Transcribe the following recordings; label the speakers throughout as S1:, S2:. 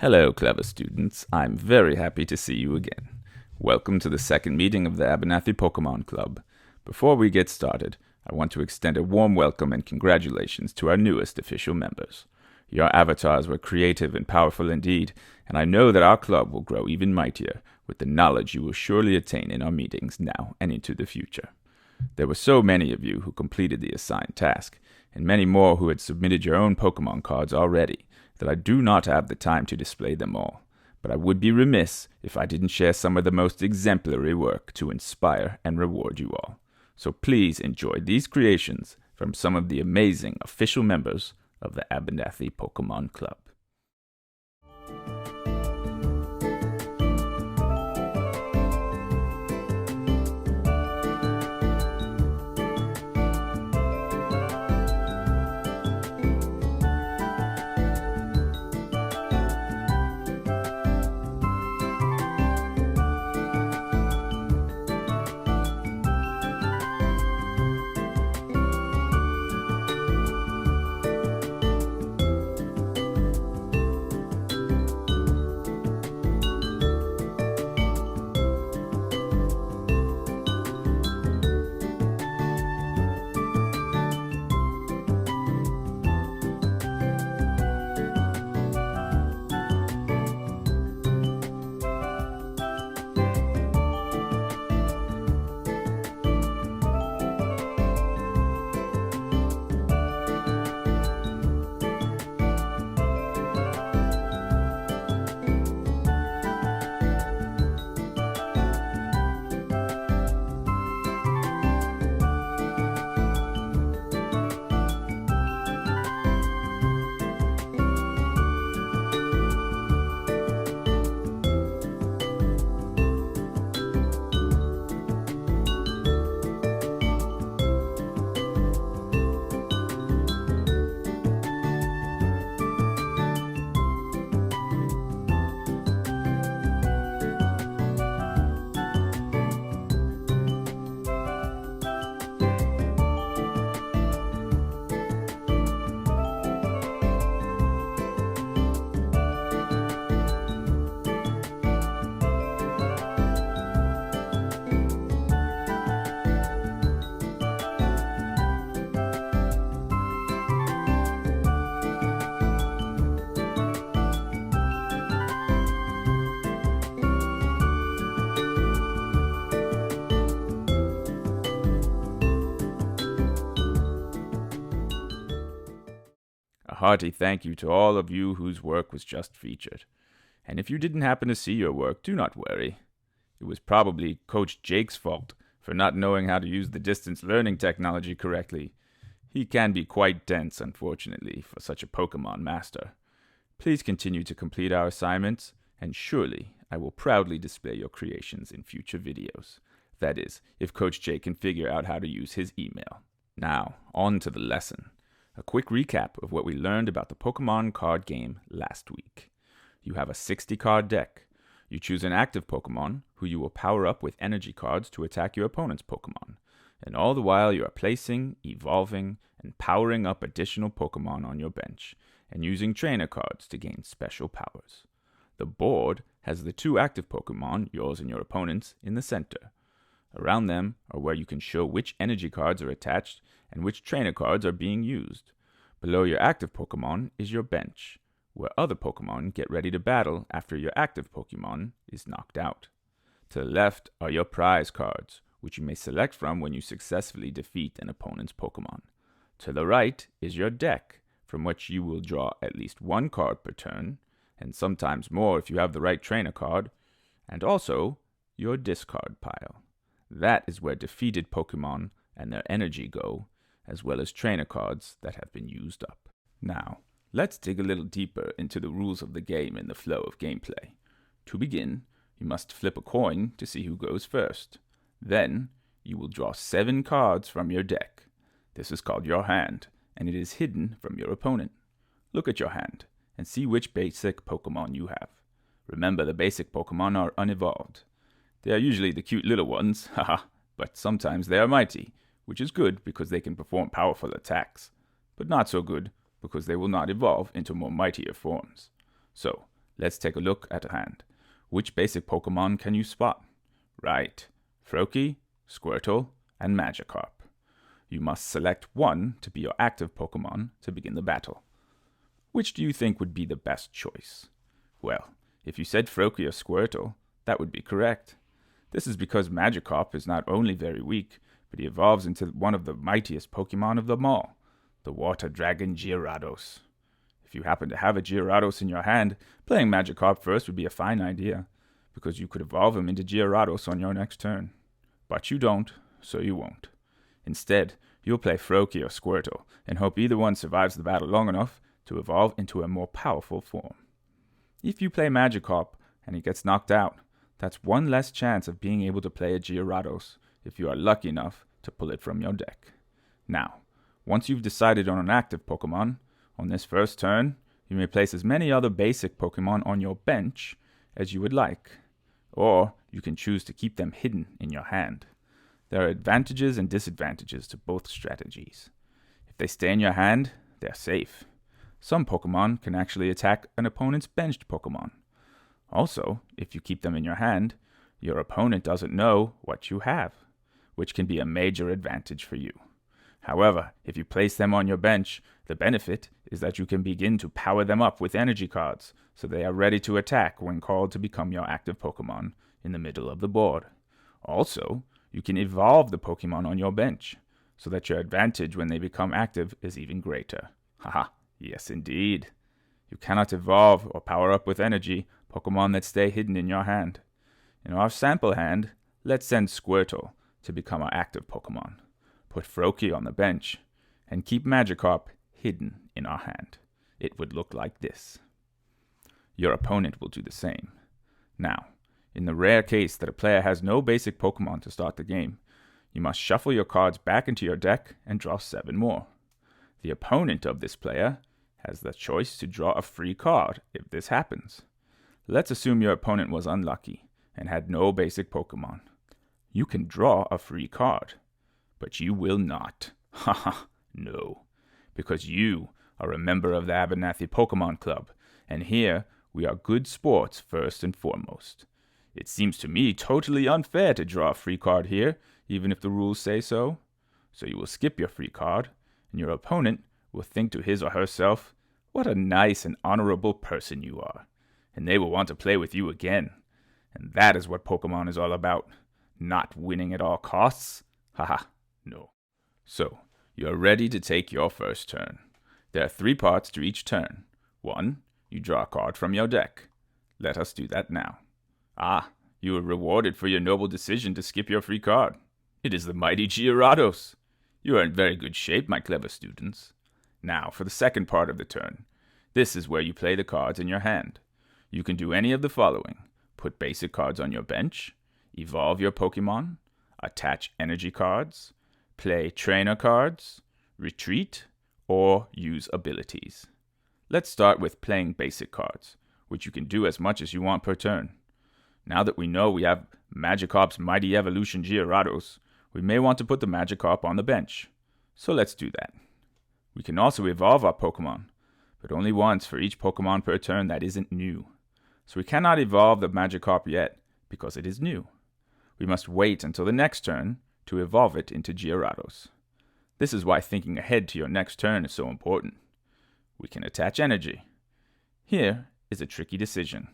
S1: Hello, clever students. I'm very happy to see you again. Welcome to the second meeting of the Abernethy Pokemon Club. Before we get started, I want to extend a warm welcome and congratulations to our newest official members. Your avatars were creative and powerful indeed, and I know that our club will grow even mightier with the knowledge you will surely attain in our meetings now and into the future. There were so many of you who completed the assigned task, and many more who had submitted your own Pokemon cards already, that I do not have the time to display them all, but I would be remiss if I didn't share some of the most exemplary work to inspire and reward you all. So please enjoy these creations from some of the amazing official members of the Abernethy Pokemon Club. A hearty thank you to all of you whose work was just featured. And if you didn't happen to see your work, do not worry. It was probably Coach Jake's fault for not knowing how to use the distance learning technology correctly. He can be quite dense, unfortunately, for such a Pokemon master. Please continue to complete our assignments, and surely I will proudly display your creations in future videos. That is, if Coach Jake can figure out how to use his email. Now, on to the lesson. A quick recap of what we learned about the Pokemon card game last week. You have a 60-card deck. You choose an active Pokemon, who you will power up with energy cards to attack your opponent's Pokemon. And all the while you are placing, evolving, and powering up additional Pokemon on your bench, and using trainer cards to gain special powers. The board has the two active Pokemon, yours and your opponent's, in the center. Around them are where you can show which energy cards are attached and which trainer cards are being used. Below your active Pokemon is your bench, where other Pokemon get ready to battle after your active Pokemon is knocked out. To the left are your prize cards, which you may select from when you successfully defeat an opponent's Pokemon. To the right is your deck, from which you will draw at least one card per turn, and sometimes more if you have the right trainer card, and also your discard pile. That is where defeated Pokemon and their energy go, as well as trainer cards that have been used up. Now, let's dig a little deeper into the rules of the game and the flow of gameplay. To begin, you must flip a coin to see who goes first. Then, you will draw 7 cards from your deck. This is called your hand, and it is hidden from your opponent. Look at your hand, and see which basic Pokemon you have. Remember, the basic Pokemon are unevolved. They are usually the cute little ones, haha, but sometimes they are mighty, which is good because they can perform powerful attacks, but not so good because they will not evolve into more mightier forms. So, let's take a look at a hand. Which basic Pokemon can you spot? Right, Froakie, Squirtle, and Magikarp. You must select one to be your active Pokemon to begin the battle. Which do you think would be the best choice? Well, if you said Froakie or Squirtle, that would be correct. This is because Magikarp is not only very weak, but he evolves into one of the mightiest Pokemon of them all, the Water Dragon Gyarados. If you happen to have a Gyarados in your hand, playing Magikarp first would be a fine idea, because you could evolve him into Gyarados on your next turn. But you don't, so you won't. Instead, you'll play Froakie or Squirtle, and hope either one survives the battle long enough to evolve into a more powerful form. If you play Magikarp, and he gets knocked out, that's one less chance of being able to play a Gyarados, if you are lucky enough to pull it from your deck. Now, once you've decided on an active Pokemon, on this first turn, you may place as many other basic Pokemon on your bench as you would like, or you can choose to keep them hidden in your hand. There are advantages and disadvantages to both strategies. If they stay in your hand, they're safe. Some Pokemon can actually attack an opponent's benched Pokemon. Also, if you keep them in your hand, your opponent doesn't know what you have, which can be a major advantage for you. However, if you place them on your bench, the benefit is that you can begin to power them up with energy cards, so they are ready to attack when called to become your active Pokemon in the middle of the board. Also, you can evolve the Pokemon on your bench, so that your advantage when they become active is even greater. Haha, yes indeed. You cannot evolve or power up with energy Pokemon that stay hidden in your hand. In our sample hand, let's send Squirtle to become our active Pokemon, put Froakie on the bench, and keep Magikarp hidden in our hand. It would look like this. Your opponent will do the same. Now, in the rare case that a player has no basic Pokemon to start the game, you must shuffle your cards back into your deck and draw 7 more. The opponent of this player has the choice to draw a free card if this happens. Let's assume your opponent was unlucky and had no basic Pokemon. You can draw a free card, but you will not. Haha, no, because you are a member of the Abernethy Pokemon Club, and here we are good sports first and foremost. It seems to me totally unfair to draw a free card here, even if the rules say so. So you will skip your free card, and your opponent will think to his or herself, what a nice and honorable person you are, and they will want to play with you again. And that is what Pokemon is all about, not winning at all costs. Haha, no. So, you are ready to take your first turn. There are 3 parts to each turn. 1, you draw a card from your deck. Let us do that now. Ah, you are rewarded for your noble decision to skip your free card. It is the mighty Gyarados. You are in very good shape, my clever students. Now, for the second part of the turn. This is where you play the cards in your hand. You can do any of the following. Put basic cards on your bench, evolve your Pokemon, attach energy cards, play trainer cards, retreat, or use abilities. Let's start with playing basic cards, which you can do as much as you want per turn. Now that we know we have Magikarp's Mighty Evolution Gyarados, we may want to put the Magikarp on the bench. So let's do that. We can also evolve our Pokemon, but only once for each Pokemon per turn that isn't new. So we cannot evolve the Magikarp yet, because it is new. We must wait until the next turn to evolve it into Gyarados. This is why thinking ahead to your next turn is so important. We can attach energy. Here is a tricky decision.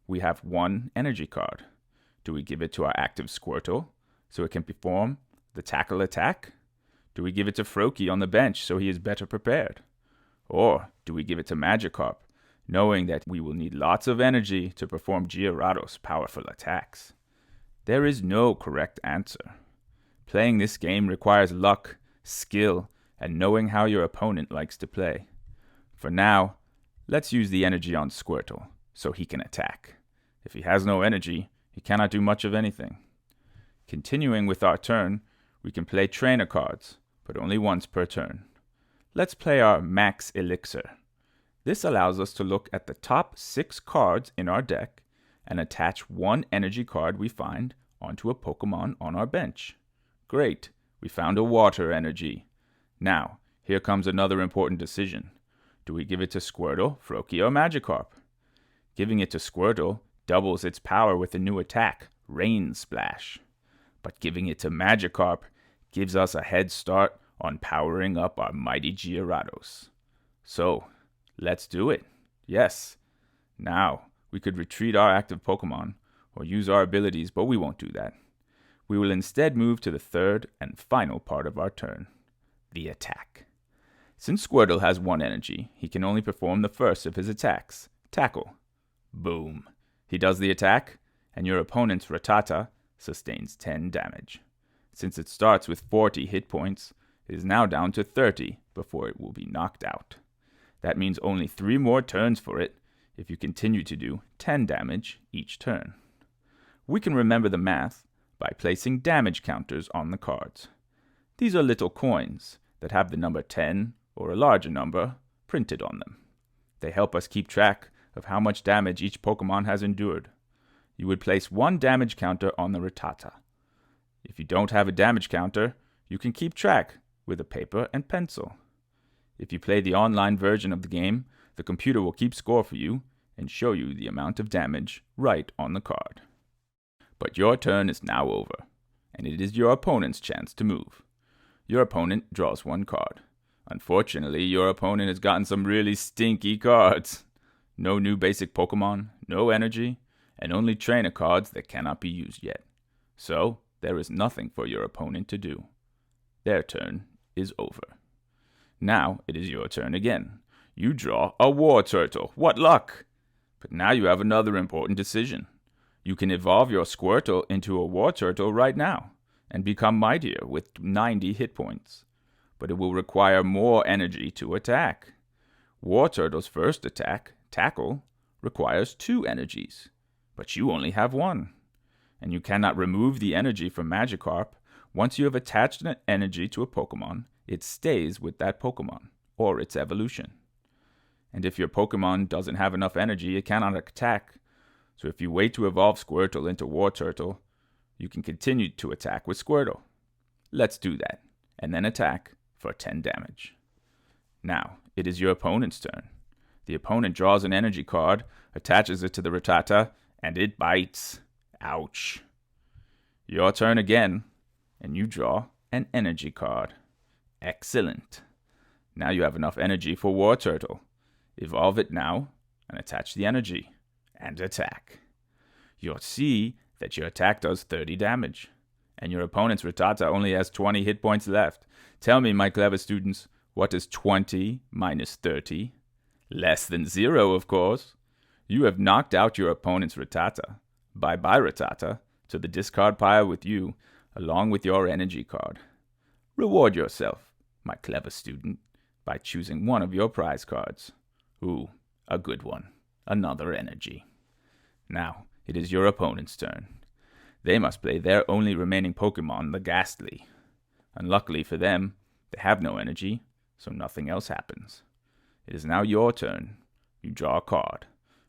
S1: We have 1 energy card. Do we give it to our active Squirtle, so it can perform the tackle attack? Do we give it to Froakie on the bench so he is better prepared? Or do we give it to Magikarp, knowing that we will need lots of energy to perform Gyarados' powerful attacks? There is no correct answer. Playing this game requires luck, skill, and knowing how your opponent likes to play. For now, let's use the energy on Squirtle, so he can attack. If he has no energy, he cannot do much of anything. Continuing with our turn, we can play trainer cards, but only once per turn. Let's play our Max Elixir. This allows us to look at the top 6 cards in our deck and attach 1 energy card we find onto a Pokemon on our bench. Great, we found a water energy. Now, here comes another important decision. Do we give it to Squirtle, Froakie, or Magikarp? Giving it to Squirtle doubles its power with a new attack, Rain Splash. But giving it to Magikarp gives us a head start on powering up our mighty Gyarados. So, let's do it. Yes. Now, we could retreat our active Pokemon, or use our abilities, but we won't do that. We will instead move to the third and final part of our turn, the attack. Since Squirtle has 1 energy, he can only perform the first of his attacks, Tackle. Boom. He does the attack, and your opponent's Rattata sustains 10 damage. Since it starts with 40 hit points, it is now down to 30 before it will be knocked out. That means only 3 more turns for it if you continue to do 10 damage each turn. We can remember the math by placing damage counters on the cards. These are little coins that have the number 10 or a larger number printed on them. They help us keep track of how much damage each Pokemon has endured. You would place 1 damage counter on the Rattata. If you don't have a damage counter, you can keep track with a paper and pencil. If you play the online version of the game, the computer will keep score for you and show you the amount of damage right on the card. But your turn is now over, and it is your opponent's chance to move. Your opponent draws 1 card. Unfortunately, your opponent has gotten some really stinky cards. No new basic Pokemon, no energy, and only trainer cards that cannot be used yet. So, there is nothing for your opponent to do. Their turn is over. Now, it is your turn again. You draw a War Turtle. What luck! But now you have another important decision. You can evolve your Squirtle into a War Turtle right now, and become mightier with 90 hit points. But it will require more energy to attack. War Turtle's first attack, Tackle, requires 2 energies, but you only have 1. And you cannot remove the energy from Magikarp. Once you have attached an energy to a Pokemon, it stays with that Pokemon, or its evolution. And if your Pokemon doesn't have enough energy, it cannot attack. So if you wait to evolve Squirtle into War Turtle, you can continue to attack with Squirtle. Let's do that, and then attack for 10 damage. Now, it is your opponent's turn. The opponent draws an energy card, attaches it to the Rattata, and it bites. Ouch. Your turn again, and you draw an energy card. Excellent. Now you have enough energy for War Turtle. Evolve it now, and attach the energy, and attack. You'll see that your attack does 30 damage, and your opponent's Rattata only has 20 hit points left. Tell me, my clever students, what is 20 minus 30? Less than 0, of course. You have knocked out your opponent's Rattata. Bye-bye, Rattata, to the discard pile with you, along with your energy card. Reward yourself, my clever student, by choosing one of your prize cards. Ooh, a good one. Another energy. Now, it is your opponent's turn. They must play their only remaining Pokemon, the Ghastly. Unluckily for them, they have no energy, so nothing else happens. It is now your turn. You draw a card.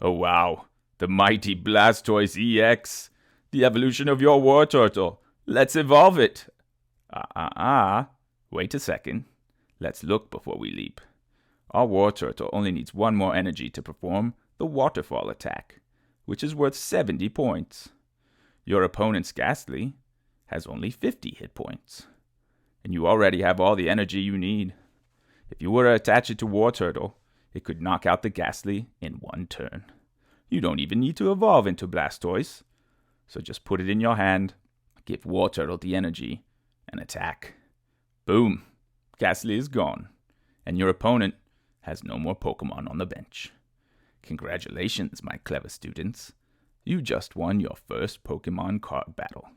S1: Oh wow, the mighty Blastoise EX! The evolution of your War Turtle! Let's evolve it! Wait a second. Let's look before we leap. Our War Turtle only needs 1 more energy to perform the Waterfall attack, which is worth 70 points. Your opponent's Ghastly has only 50 hit points, and you already have all the energy you need. If you were to attach it to War Turtle, it could knock out the Ghastly in 1 turn. You don't even need to evolve into Blastoise, so just put it in your hand, give War Turtle the energy, and attack. Boom! Ghastly is gone, and your opponent has no more Pokemon on the bench. Congratulations, my clever students. You just won your first Pokemon card battle.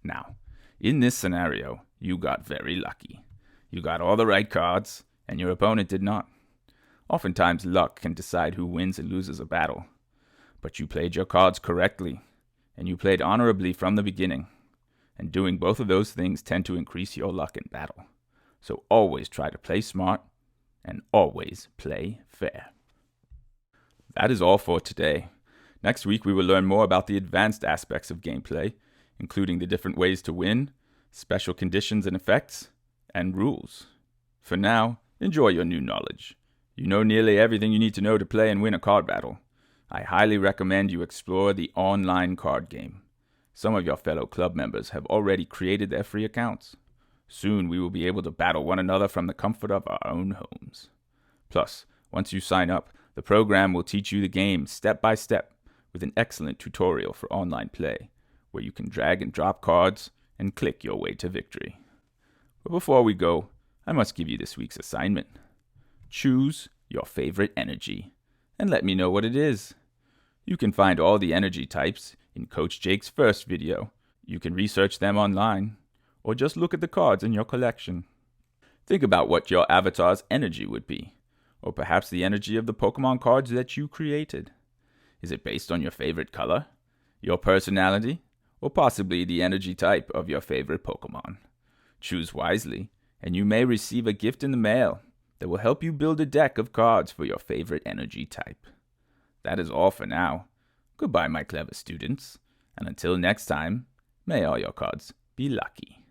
S1: Now, in this scenario, you got very lucky. You got all the right cards, and your opponent did not. Oftentimes, luck can decide who wins and loses a battle. But you played your cards correctly, and you played honorably from the beginning. And doing both of those things tend to increase your luck in battle. So always try to play smart, and always play fair. That is all for today. Next week we will learn more about the advanced aspects of gameplay, including the different ways to win, special conditions and effects, and rules. For now, enjoy your new knowledge. You know nearly everything you need to know to play and win a card battle. I highly recommend you explore the online card game. Some of your fellow club members have already created their free accounts. Soon we will be able to battle one another from the comfort of our own homes. Plus, once you sign up, the program will teach you the game step by step with an excellent tutorial for online play, where you can drag and drop cards and click your way to victory. But before we go, I must give you this week's assignment. Choose your favorite energy and let me know what it is. You can find all the energy types in Coach Jake's first video. You can research them online, or just look at the cards in your collection. Think about what your avatar's energy would be, or perhaps the energy of the Pokemon cards that you created. Is it based on your favorite color, your personality, or possibly the energy type of your favorite Pokemon? Choose wisely, and you may receive a gift in the mail that will help you build a deck of cards for your favorite energy type. That is all for now. Goodbye, my clever students, and until next time, may all your cards be lucky.